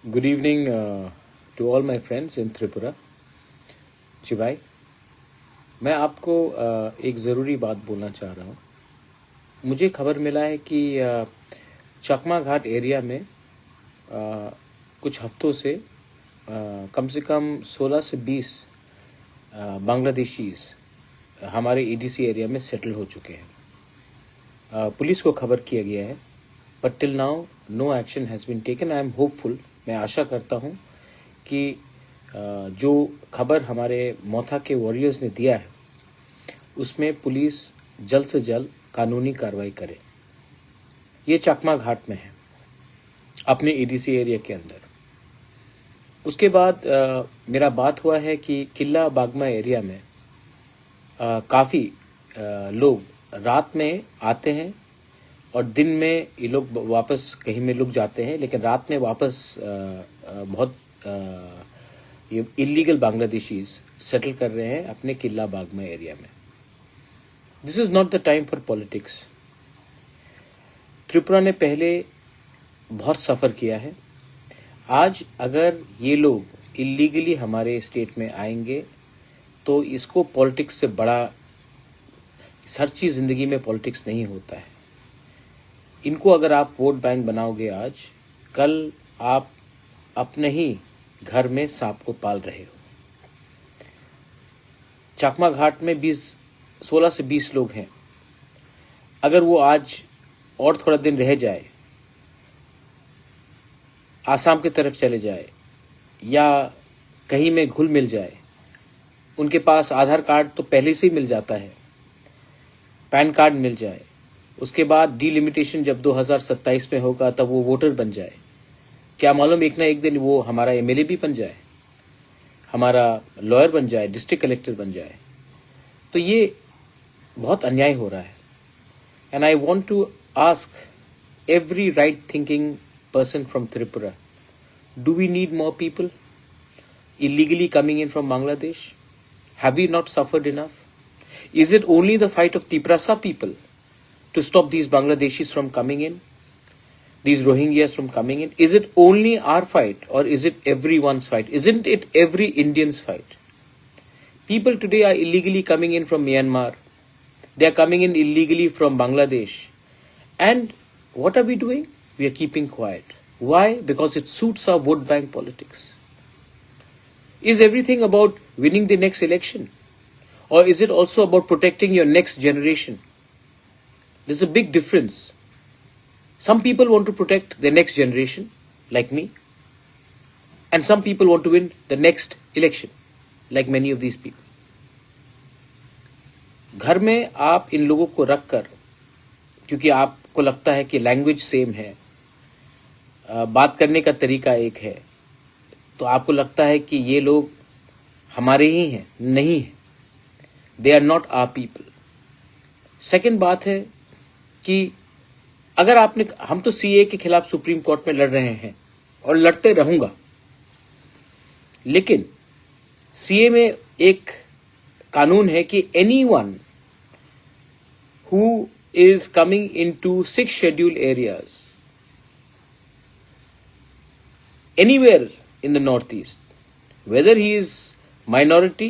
Good evening to all my friends in Tripura. जी भाई, मैं आपको एक ज़रूरी बात बोलना चाह रहा हूँ। मुझे खबर मिला है कि चकमा घाट एरिया में कुछ हफ्तों से कम से कम 16 से 20 बांग्लादेशीज हमारे ईडीसी एरिया में सेटल हो चुके हैं। पुलिस को खबर किया गया है, but till now no action has been taken. I am hopeful, मैं आशा करता हूँ कि जो खबर हमारे मोथा के वॉरियर्स ने दिया है उसमें पुलिस जल्द से जल्द कानूनी कार्रवाई करे। ये चकमा घाट में है, अपने ईडीसी एरिया के अंदर। उसके बाद मेरा बात हुआ है कि किला बागमा एरिया में काफ़ी लोग रात में आते हैं और दिन में ये लोग वापस कहीं में लुक जाते हैं, लेकिन रात में वापस बहुत ये इलीगल बांग्लादेशीज सेटल कर रहे हैं अपने किला बागमा एरिया में। This is not the time for politics. Tripura ने पहले बहुत सफ़र किया है। आज अगर ये लोग इलीगली हमारे स्टेट में आएंगे तो इसको पॉलिटिक्स से बड़ा, हर चीज़ ज़िंदगी में पॉलिटिक्स नहीं होता है। इनको अगर आप वोट बैंक बनाओगे आज, कल आप अपने ही घर में सांप को पाल रहे हो। चकमा घाट में 16 से 20 लोग हैं। अगर वो आज और थोड़ा दिन रह जाए, आसाम की तरफ चले जाए या कहीं में घुल मिल जाए, उनके पास आधार कार्ड तो पहले से ही मिल जाता है, पैन कार्ड मिल जाए, उसके बाद डिलिमिटेशन जब 2027 में होगा तब वो वोटर बन जाए, क्या मालूम एक ना एक दिन वो हमारा एमएलए भी बन जाए, हमारा लॉयर बन जाए, डिस्ट्रिक्ट कलेक्टर बन जाए। तो ये बहुत अन्याय हो रहा है। And I want to ask every right thinking person from Tripura, do we need more people illegally coming in from Bangladesh? Have we not suffered enough? Is it only the fight of Tiprasa people to stop these Bangladeshis from coming in, these Rohingyas from coming in? Is it only our fight, or is it everyone's fight? Isn't it every Indian's fight? People today are illegally coming in from Myanmar. They are coming in illegally from Bangladesh. And what are we doing? We are keeping quiet. Why? Because it suits our vote bank politics. Is everything about winning the next election? Or is it also about protecting your next generation? There's a big difference. Some people want to protect their next generation, like me. And some people want to win the next election, like many of these people. घर में आप इन लोगों को रख कर, क्योंकि आपको लगता है कि लैंग्वेज सेम है, बात करने का तरीका एक है, तो आपको लगता है कि ये लोग हमारे ही हैं। नहीं है, they are not our people. Second बात है कि अगर आपने, हम तो सीए के खिलाफ सुप्रीम कोर्ट में लड़ रहे हैं और लड़ते रहूंगा, लेकिन सीए में एक कानून है कि anyone who is coming into 6 scheduled areas anywhere in the northeast, whether he is minority,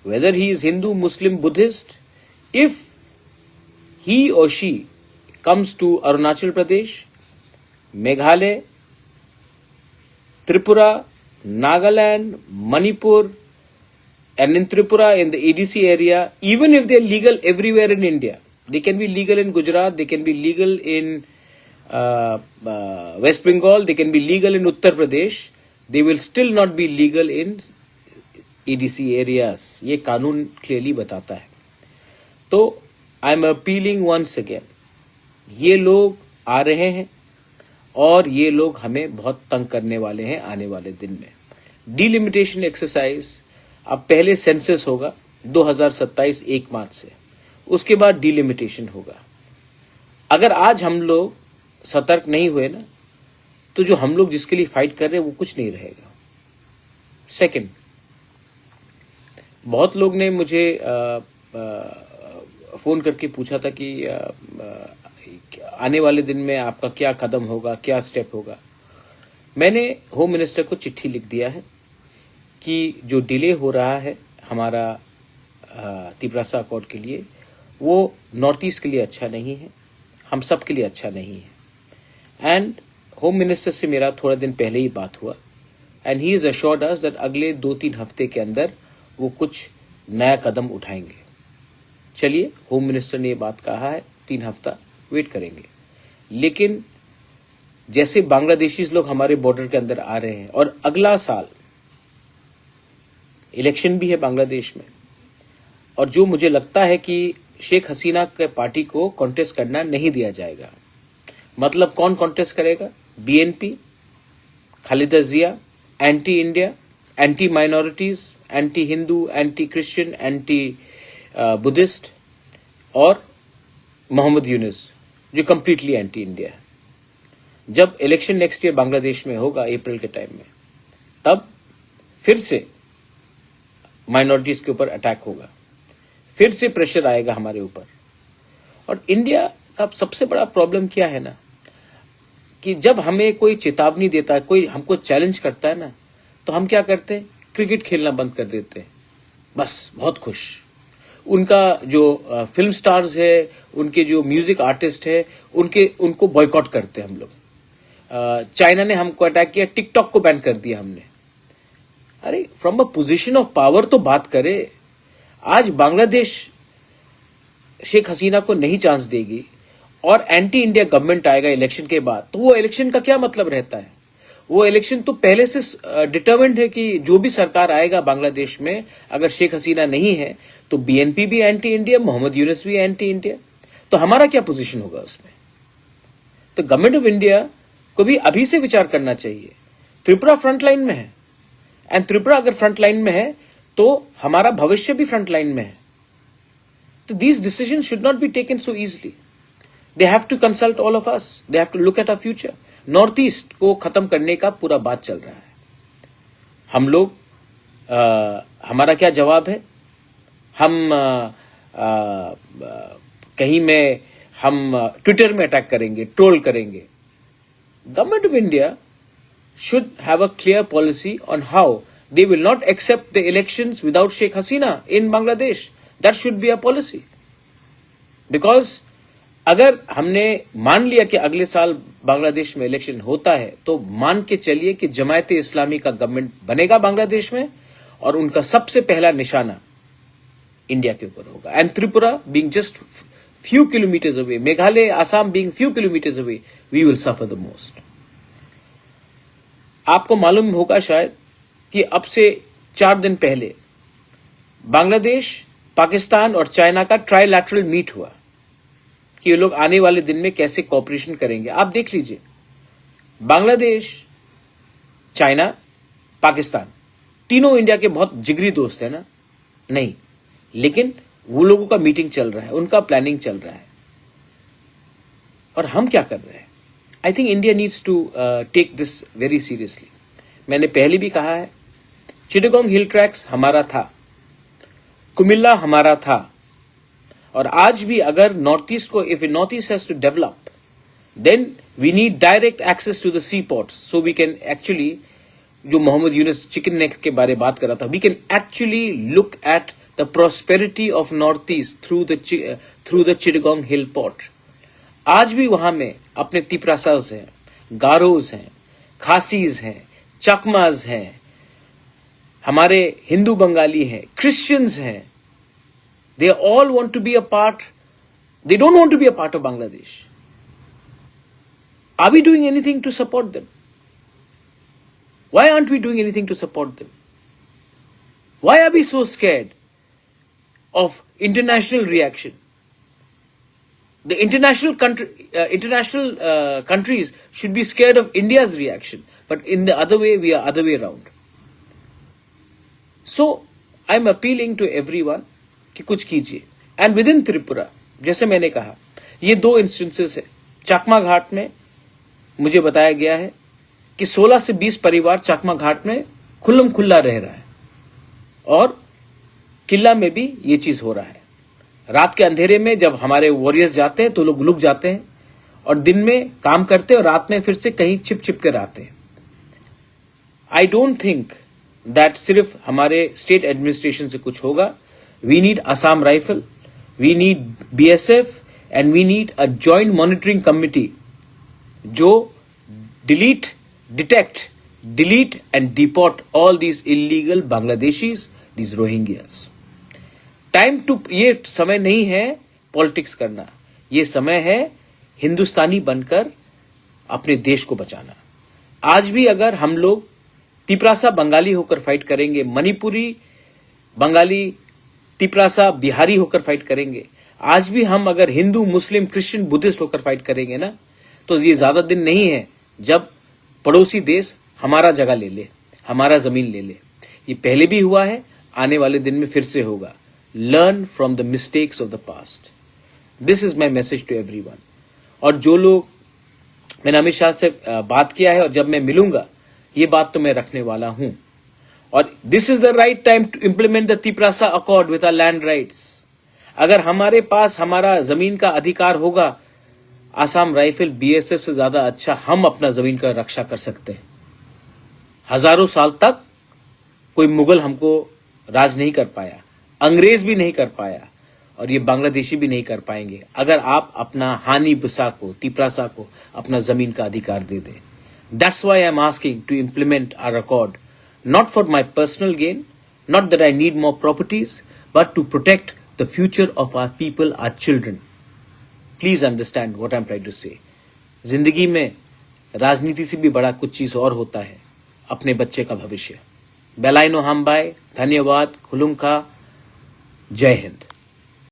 whether he is Hindu, Muslim, Buddhist, if he or she comes to Arunachal Pradesh, Meghalaya, Tripura, Nagaland, Manipur, and in Tripura, in the EDC area, even if they are legal everywhere in India, they can be legal in Gujarat, they can be legal in West Bengal, they can be legal in Uttar Pradesh, they will still not be legal in EDC areas. ये कानून clearly बताता है। तो I am appealing once again, ये लोग आ रहे हैं और ये लोग हमें बहुत तंग करने वाले हैं आने वाले दिन में। डिलिमिटेशन एक्सरसाइज, अब पहले सेंसस होगा 2027 1 मार्च से, उसके बाद डिलिमिटेशन होगा। अगर आज हम लोग सतर्क नहीं हुए ना, तो जो हम लोग जिसके लिए फाइट कर रहे हैं वो कुछ नहीं रहेगा। सेकंड, बहुत लोग ने मुझे फोन करके पूछा था कि आने वाले दिन में आपका क्या कदम होगा, क्या स्टेप होगा। मैंने होम मिनिस्टर को चिट्ठी लिख दिया है कि जो डिले हो रहा है हमारा तिपरासा अकॉर्ड के लिए, वो नॉर्थ ईस्ट के लिए अच्छा नहीं है, हम सब के लिए अच्छा नहीं है। एंड होम मिनिस्टर से मेरा थोड़ा दिन पहले ही बात हुआ and he is assured us that अगले 2-3 हफ्ते के अंदर वो कुछ नया कदम उठाएंगे। चलिए, होम मिनिस्टर ने ये बात कहा है, 3 हफ्ता वेट करेंगे। लेकिन जैसे बांग्लादेशी लोग हमारे बॉर्डर के अंदर आ रहे हैं और अगला साल इलेक्शन भी है बांग्लादेश में, और जो मुझे लगता है कि शेख हसीना के पार्टी को कॉन्टेस्ट करना नहीं दिया जाएगा। मतलब कौन कॉन्टेस्ट करेगा? BNP, Khalida Zia, anti India, anti minorities, anti Hindu, anti Christian, anti Buddhist, और मोहम्मद यूनुस जो कंप्लीटली एंटी इंडिया है। जब इलेक्शन नेक्स्ट ईयर बांग्लादेश में होगा अप्रैल के टाइम में, तब फिर से माइनॉरिटीज के ऊपर अटैक होगा, फिर से प्रेशर आएगा हमारे ऊपर। और इंडिया का सबसे बड़ा प्रॉब्लम क्या है ना, कि जब हमें कोई चेतावनी देता है, कोई हमको चैलेंज करता है ना, तो हम क्या करते हैं? क्रिकेट खेलना बंद कर देते हैं, बस बहुत खुश। उनका जो फिल्म स्टार्स है, उनके जो म्यूजिक आर्टिस्ट है, उनको बॉयकॉट करते हैं हम लोग। चाइना ने हमको अटैक किया, टिकटॉक को बैन कर दिया हमने। अरे, from a position of power तो बात करे। आज बांग्लादेश शेख हसीना को नहीं चांस देगी और एंटी इंडिया गवर्नमेंट आएगा इलेक्शन के बाद, तो वो इलेक्शन का क्या मतलब रहता है? वो इलेक्शन तो पहले से डिटरमिन्ड है कि जो भी सरकार आएगा बांग्लादेश में, अगर शेख हसीना नहीं है तो बीएनपी भी एंटी इंडिया, मोहम्मद यूनुस भी एंटी इंडिया। तो हमारा क्या पोजीशन होगा उसमें? तो गवर्नमेंट ऑफ इंडिया को भी अभी से विचार करना चाहिए। त्रिपुरा फ्रंटलाइन में है, एंड त्रिपुरा अगर फ्रंटलाइन में है तो हमारा भविष्य भी फ्रंटलाइन में है। तो these decision should not be taken so easily. They have to consult all of us, they have to look at our future. North east को खत्म करने का पूरा बात चल रहा है। हम लोग हमारा क्या जवाब है? हम कहीं में हम ट्विटर में अटैक करेंगे, ट्रोल करेंगे। Government of India should have a clear policy on how they will not accept the elections without Sheikh Hasina in Bangladesh. That should be a policy. Because अगर हमने मान लिया कि अगले साल बांग्लादेश में इलेक्शन होता है, तो मान के चलिए कि जमायत इस्लामी का गवर्नमेंट बनेगा बांग्लादेश में, और उनका सबसे पहला निशाना इंडिया के ऊपर होगा। And Tripura being just few kilometers away, Meghalaya, Assam being few kilometers away, we will suffer the most. आपको मालूम होगा शायद कि अब से 4 दिन पहले बांग्लादेश, पाकिस्तान और चाइना का ट्राइलैटरल मीट हुआ कि ये लोग आने वाले दिन में कैसे कोऑपरेशन करेंगे। आप देख लीजिए, बांग्लादेश, चाइना, पाकिस्तान तीनों इंडिया के बहुत जिगरी दोस्त है ना? नहीं, लेकिन वो लोगों का मीटिंग चल रहा है, उनका प्लानिंग चल रहा है, और हम क्या कर रहे हैं? I think India needs to take this very seriously. मैंने पहले भी कहा है, चिटागोंग हिल ट्रैक्स हमारा था, कुमिल्ला हमारा था, और आज भी अगर नॉर्थ ईस्ट को, if north east has to develop, then we need direct access to the sea ports, so we can actually, जो मोहम्मद यूनुस चिकन नेक के बारे में बात कर रहा था, we can actually look at the prosperity of northeast through the Chittagong Hill Port. आज भी वहां में अपने तिपरासाज हैं, गारोज हैं, खासीज हैं, चकमाज हैं, हमारे हिंदू बंगाली हैं, क्रिश्चियंस हैं। They all want to be a part. They don't want to be a part of Bangladesh. Are we doing anything to support them? Why aren't we doing anything to support them? Why are we so scared of international reaction? The international countries should be scared of India's reaction, but in the other way, we are other way around. So I'm appealing to everyone कि कुछ कीजिए। And within Tripura, जैसे मैंने कहा, ये 2 instances है। चकमा घाट में मुझे बताया गया है कि 16 से 20 परिवार चकमा घाट में खुल्लम खुल्ला रह रहा है, और किला में भी ये चीज हो रहा है। रात के अंधेरे में जब हमारे वॉरियर्स जाते हैं तो लोग लुक जाते हैं, और दिन में काम करते हैं और रात में फिर से कहीं छिप छिप कर आते हैं। आई डोंट थिंक दैट सिर्फ हमारे स्टेट एडमिनिस्ट्रेशन से कुछ होगा. We need Assam rifle, we need BSF and we need a joint monitoring committee जो detect, delete and deport all these illegal Bangladeshis, these Rohingyas. ये समय नहीं है पॉलिटिक्स करना, ये समय है हिंदुस्तानी बनकर अपने देश को बचाना. आज भी अगर हम लोग तिपरासा बंगाली होकर फाइट करेंगे, मणिपुरी बंगाली तिपरासा बिहारी होकर फाइट करेंगे, आज भी हम अगर हिंदू मुस्लिम क्रिश्चियन बुद्धिस्ट होकर फाइट करेंगे ना, तो ये ज्यादा दिन नहीं है जब पड़ोसी देश हमारा जगह ले ले, हमारा जमीन ले ले. ये पहले भी हुआ है, आने वाले दिन में फिर से होगा. Learn from the mistakes of the past. This is my message to everyone. और जो लोग, मैंने अमित शाह से बात किया है और जब मैं मिलूंगा ये बात तो मैं रखने वाला हूं. और this is the right time to implement the Tiprasa accord with our land rights. अगर हमारे पास हमारा जमीन का अधिकार होगा, आसाम राइफल BSF से ज्यादा अच्छा हम अपना जमीन का रक्षा कर सकते हैं. हजारों साल तक कोई मुगल हमको राज नहीं कर पाया, अंग्रेज भी नहीं कर पाया, और ये बांग्लादेशी भी नहीं कर पाएंगे अगर आप अपना हानि बुसा को, तिपरासा को अपना जमीन का अधिकार दे दें. That's why I am asking to implement our accord, not for my personal gain, not that I need more properties, but to protect the future of our people, our children. Please understand what I am trying to say. जिंदगी में राजनीति से भी बड़ा कुछ चीज और होता है, अपने बच्चे का भविष्य. बेलाइनो हमबाई, धन्यवाद, खुलुंखा, जय हिंद.